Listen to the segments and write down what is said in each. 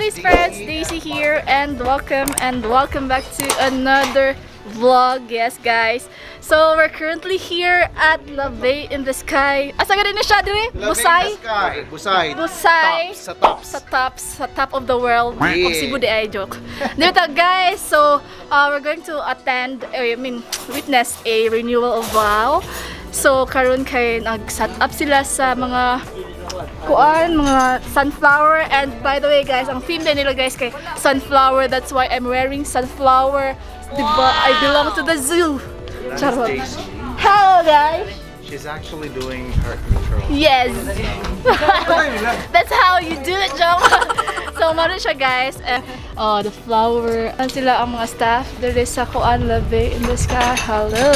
guys, friends, Daisy here and welcome back to another vlog. Yes guys, so we're currently here at Lave in the Sky. Asa ka din siya dire? Busay? Busay. Busay. Sa top of the world. Yeah. Of Cebu di ay joke. Dito guys, so we're going to witness a renewal of vow. So karon kay nag-set up sila sa mga mga sunflower, and by the way guys, ang theme din nila guys kay sunflower. That's why I'm wearing sunflower. Diba? I belong to the zoo. Charot. Hello guys. She's actually doing her control. Yes. That's how you do it, Jom. So meron siya guys. The flower. Ano sila ang mga staff? There is sa Kuan Lave in the Sky. Hello.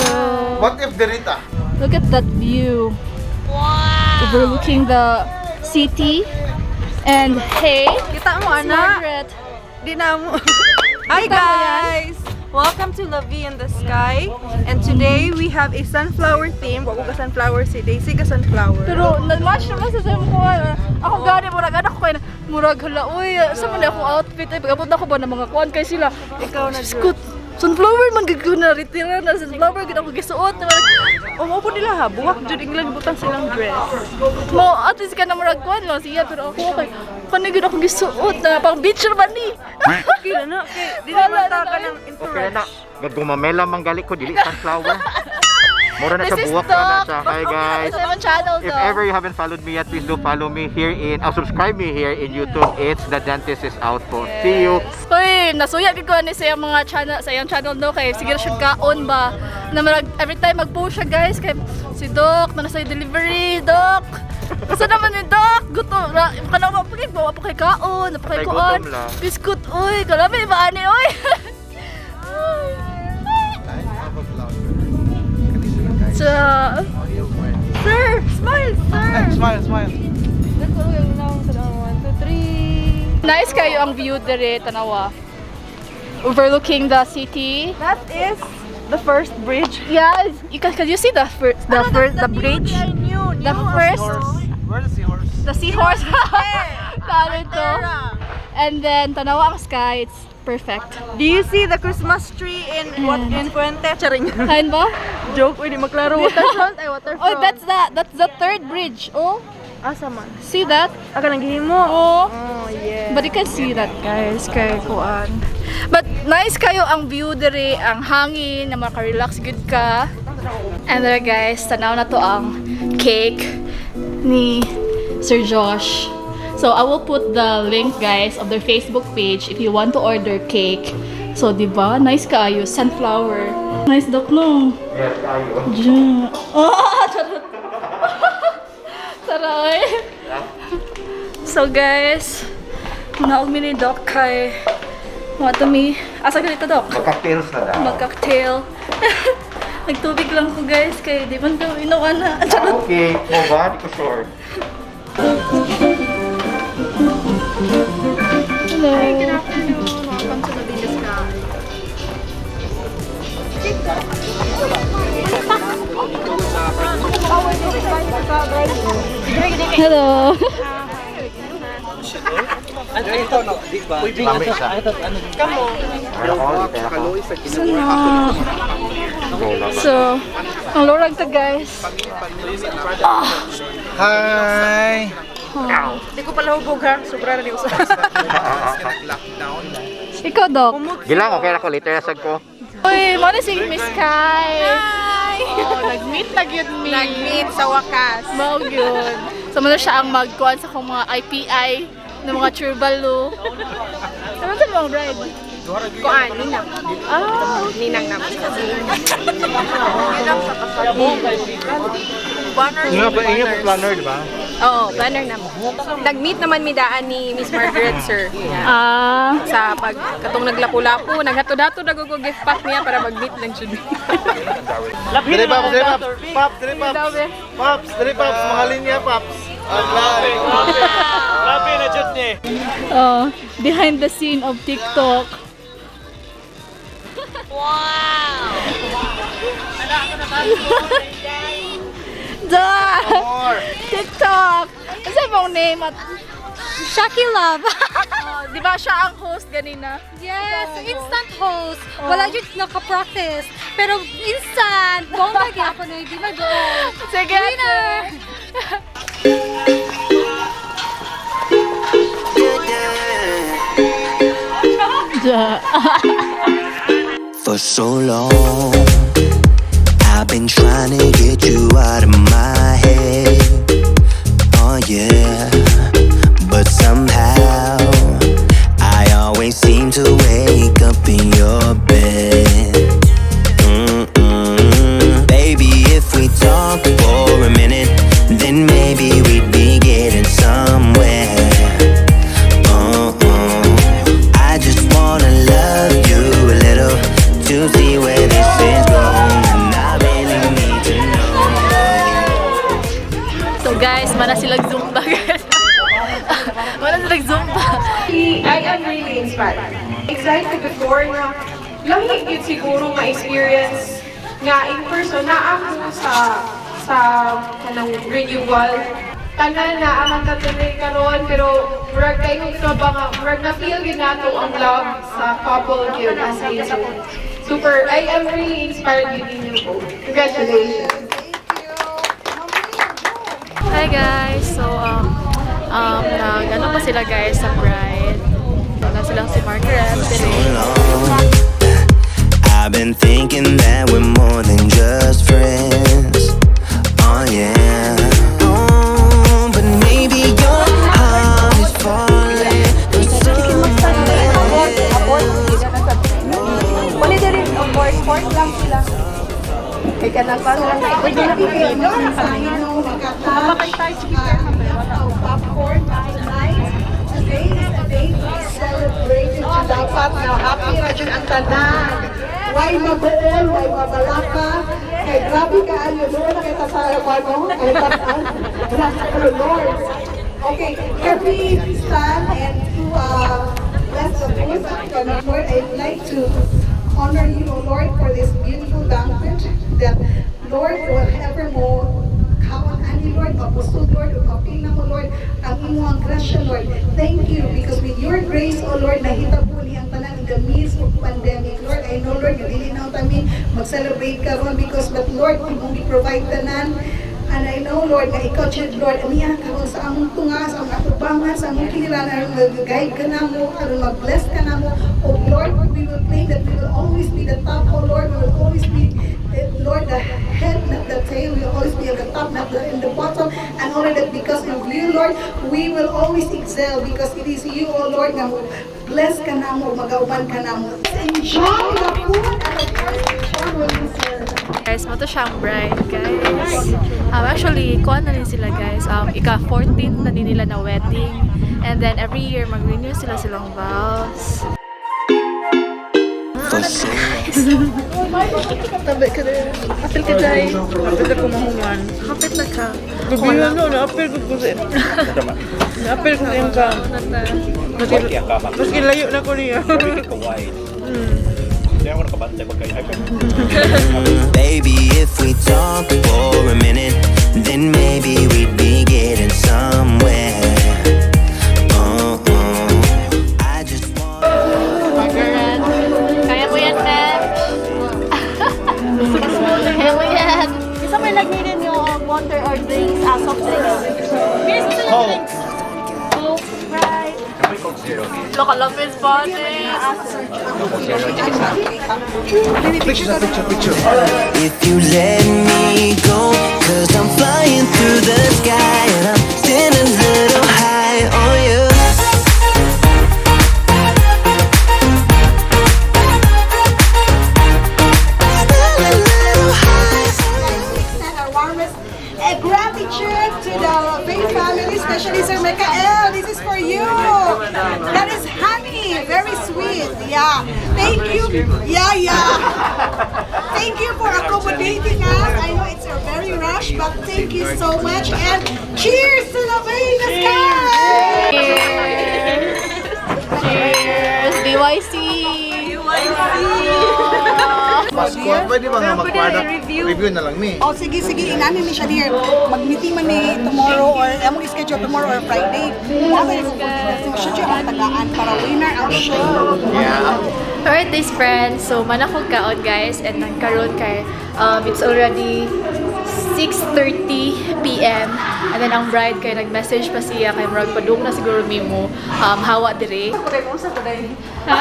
What if the Rita? Look at that view. Wow. Overlooking the city. And hey, Kita mo Margaret. Di na mo. Hi guys! Welcome to Lave in the Sky. And today we have a sunflower theme. Wag ko ka sunflower si Daisy ka sunflower. Pero nag-match naman sa sayo ko. Ako gani, murag ako kayo na murag hala. Uy, saan man akong outfit? Ay, pag-abot na ko ba ng mga kuwan kayo sila? Ikaw na Scoot. Sunflower man gagawin na, retira na sunflower, gano'n ko gisuot. Umupo nila ha, buwak dyan inglan butang silang dress. Mo, at least ka na murag kuwan lang siya, pero ako kay kanigid ako gisuot na pang beach man ni. Kila na, di naman ta ka ng Okay encourage. na. Gagumamela manggali ko dili sunflower. Mura na sa This is buwak na Doc. siya. Hi guys. Sa ibang channel If to. ever you haven't followed me yet, please do follow me here subscribe me here in YouTube. It's The Dentist is Out po. See you. Uy, nasuya gid ko ani sa iyang mga channel, sa iyang channel no kay sige siya kaon ba. Na marag every time mag-post siya guys kay si Doc na nasa delivery, Doc. Asa naman ni Doc? Gutom na. Kana mo pa kay kaon, pa kay Kay kuan. gutom lang. Biskut uy, kalami ba ani oy? So, sir, smile, sir. Smile. Nice kayo ang view dire, tanawa. Overlooking the city. That is the first bridge. Yeah, can you see the bridge? The first, Where's the seahorse? the seahorse. Talo to. And then tanawa ang sky. It's perfect. Do you see the Christmas tree in Fuente? Charing. Kain ba? Joke, di maklaro. Waterfront ay waterfront. Oh, that's the third bridge. Oh, Asa man? see that? Aga lang gihimo. Oh. Oh, yeah. But you can see that guys, kay kuan. But nice kayo ang view dire, ang hangin, na maka-relax good ka. And there guys, tanaw na to ang cake ni Sir Josh. So I will put the link guys of their Facebook page if you want to order cake. So diba, nice kayo, sunflower. Nice Doc no. Yes, tayo. Diyan. Oh, charot. Taray. So guys, naog mi ni Doc kay to me. Asa ka dito Doc? Magka-pills na daw. Mag-cocktail. Nagtubig lang ko guys kay di man ko inuwan na. Charot. Okay, move on. Di ko sure. Hello. Good afternoon. Welcome to the Venus Sky. Hello. Lami siya. Meron ko, di pera ko. Bola ba? So, ang lorag to guys. Hi. Di ko pala hubog ha. Sobra na di usap. Ikaw Doc. Gilang, okay na ko. Later yasag ko. Uy, mo na si Miss Kai. Hi! Oh, nag-meet na yun me. Nag-meet sa wakas. Mao yun. So, muna siya ang magkuhan sa kong mga IPI ng mga churbalo. Ano sa mga bride? Kuan, ninang. Ah, Ninang namin. Ninang sa kasal. Banner. Ingat po planner, di ba? Oo, banner naman. Nag-meet naman mi daan ni Miss Margaret, sir. Yeah. ah, Sa pag katong naglapu-lapu, naghato-dato nagugog gift pack niya para mag-meet lang siya. Dali Pops, dali Pops. Pops, dali Pops. Pops, dali Pops. Mga linya Pops. Grabe na jud ni. behind the scene of TikTok. Da! TikTok! Ano sa mong name at Shaki Love. Di ba siya ang host ganina? Yes, instant host. Wala yun nakapractice. Pero instant. Bomba kaya ako na, di ba doon? Sige, Winner! For so long, I've been trying to get you out of my head. Oh yeah, but somehow I always seem to wake up in your bed. Baby, if we talk for a minute, then maybe we'd be getting somewhere. I just wanna love you a little to see where this is going, and I really need to know. So guys, mana silang Zumba guys. Mana silang Zumba. I am really inspired. Excited before na lahi yun siguro ma-experience nga in person na ako sa kanang renewal. Tanan na ang tatuloy karon pero murag kayo ba nga murag na feel gid nato ang love sa couple yun as in super. I am really inspired with you both. Congratulations. Hi guys. So nag-ano pa sila guys sa bride. Wala silang si Margaret. I've been thinking that we're more than just friends. Oh yeah. Oh, but maybe your heart is falling for someone Wala din rin abort lang sila. Kaya ka na parang pwede na bigyan sa inyo makakita popcorn night. Today is a day to celebrate. Dapat na happy na dyan ang tanan. Why mabuol, why mabalaka. Kay grabe ka ano doon nakita sa ano, kay tataan. Nasa ka Lord. Okay, Ervi, stand and to bless the food. Lord, I'd like to honor you, O Lord, for this beautiful banquet that, Lord, whatever mo kawan ani, Lord, mapusod, Lord, o mapina mo, Lord, ang imuang grasya, Lord. Thank you, because with your grace, O Lord, nahita po niyang tanan in the midst of pandemic. Lord, I know, Lord, yung dili na kami mag-celebrate karon because, but Lord, imong i-provide tanan. And I know, Lord, na ikaw, Lord, aniya karon sa among tunga, sa among atubangan, sa among kinilanan, mag-guide ka na mo, karon mag-bless ka na mo. Oh Lord, we will claim that we will always be the top, oh Lord, we will always be, Lord, the head, not the tail, we will always be at the top, not in the bottom, and only that because of you, Lord, we will always excel because it is you, oh Lord, na bless ka na mo, mag-auban ka na mo. Enjoy the food and of course, enjoy the serve. Guys, mato siyang bride, guys. Actually, kuha na rin sila, guys. Ika-14 na din nila na wedding. And then, every year, mag-renew sila silang vows. Tabi ka rin. Apil ka dahil. Apil ka kumahuman. Kapit na ka. Gabi na, na-apil ko po siya. Na-apil ko yung ka. Maski layo na ko niya. Baby, if we talk for a minute, then maybe we'd be getting somewhere. I just want. Margaret, kaya mo yan, man. Kaya mo yan. Isa may nag-meeting yung water or drinks, soft drinks. Miss, gusto lang drinks. Coke, Sprite. Lokalapis body. Picture. If you let me go, 'cause I'm flying through the sky and I'm still a little high on you. Still a little high. Extend our warmest gratitude to the Bay family, especially Sir Mikael. This is for you. That is honey, very sweet. Yeah. Thank you. Yeah. Thank you for accommodating us. I know it's a very rush, but thank you so much. And cheers to the Bay in the sky. Cheers! BYC! Pasko. Pwede ba nga mag-product review na lang mi? Oh, sige, inani ni siya here. Mag-meeting man ni tomorrow or among schedule tomorrow or Friday. Wala yung siya siya ang tagaan para winner ang show. Yeah. Alright, these friends. So, manakog kaon guys. And nagkaroon kay, it's already 6:30 p.m. And then ang bride kay nag-message pa siya kay Murag padung na siguro mimo hawa dire. Ha?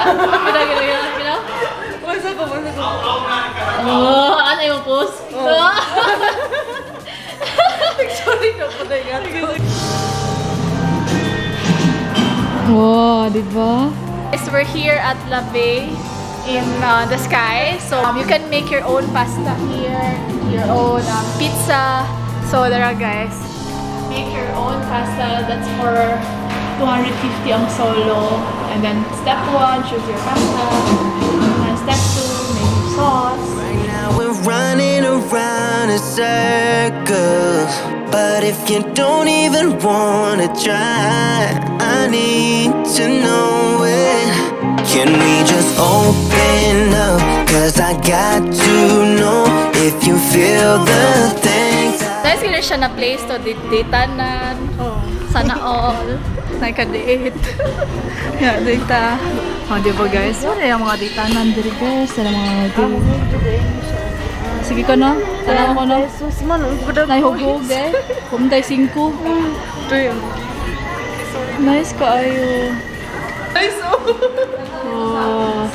Gina? Oh, ano yung post? Wow, di ba? Yes, we're here at La Bay in the sky. So you can make your own pasta here, your own pizza. So there are guys, make your own pasta. That's for 250 ang solo. And then step 1, choose your pasta. And step 2, make your sauce. Right now we're running around in circles. But if you don't even wanna try, I need to know it. Can we just open up? Cause I got to know if you feel the things. Nice gano'n siya na place to date-dateanan. Sana all. Naka-date. Yeah, data. Di ba guys? Ano yung mga date-dateanan dito guys? Ano mga date? Sige ko no? Tanaw ko no? Nahihugog eh. Kumday 5. Ito yun. Nice kaayo. Nice, Oh.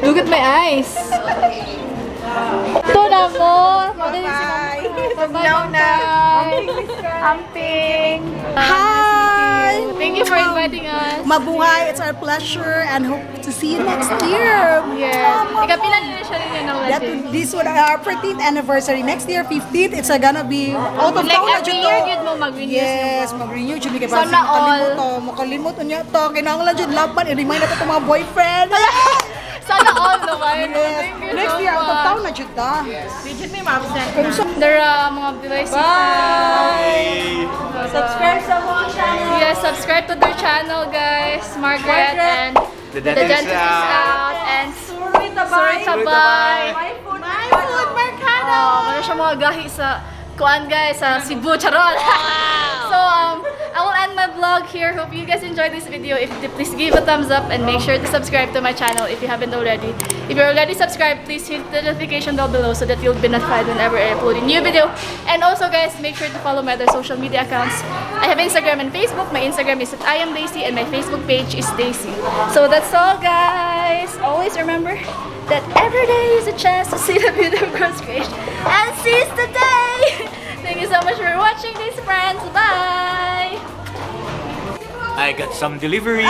Look at my eyes. Ito na mo. Bye. Bye. Amping. Hi! Thank you for inviting us. Mabuhay, it's our pleasure and hope to see you next year. Yes. Ikapilan nyo na siya rin yun ng That legend. this would our 14th anniversary. Next year, 15th, it's gonna be out of Like town na every dyan year, to. yun mo mag-renew. Yes, mag-renew dyan. Kaya Sana all. Makalimot niya to. Kinahanglan dyan, laban. I-remind natin itong mga boyfriend. Sana all naman. Yes. Thank you Next so year, out of much. town na dyan ta. There are mga Busay. Bye! Subscribe sa mga channel. Yes, subscribe to their channel, guys. Margaret and The the dentist is out. And Suri Tabay. My food Mercado. Ano siya mga gahi sa kuan guys sa Cebu, charot. So I will end my vlog here. Hope you guys enjoyed this video. If please give a thumbs up and make sure to subscribe to my channel if you haven't already. If you're already subscribed, please hit the notification bell below so that you'll be notified whenever I upload a new video. And also guys, make sure to follow my other social media accounts. I have Instagram and Facebook. My Instagram is at iamdaysee and my Facebook page is Daisy. So that's all guys. Always remember that every day is a chance to see the beauty of God's creation and seize the day. Thank you so much for watching these friends. Bye. I got some deliveries.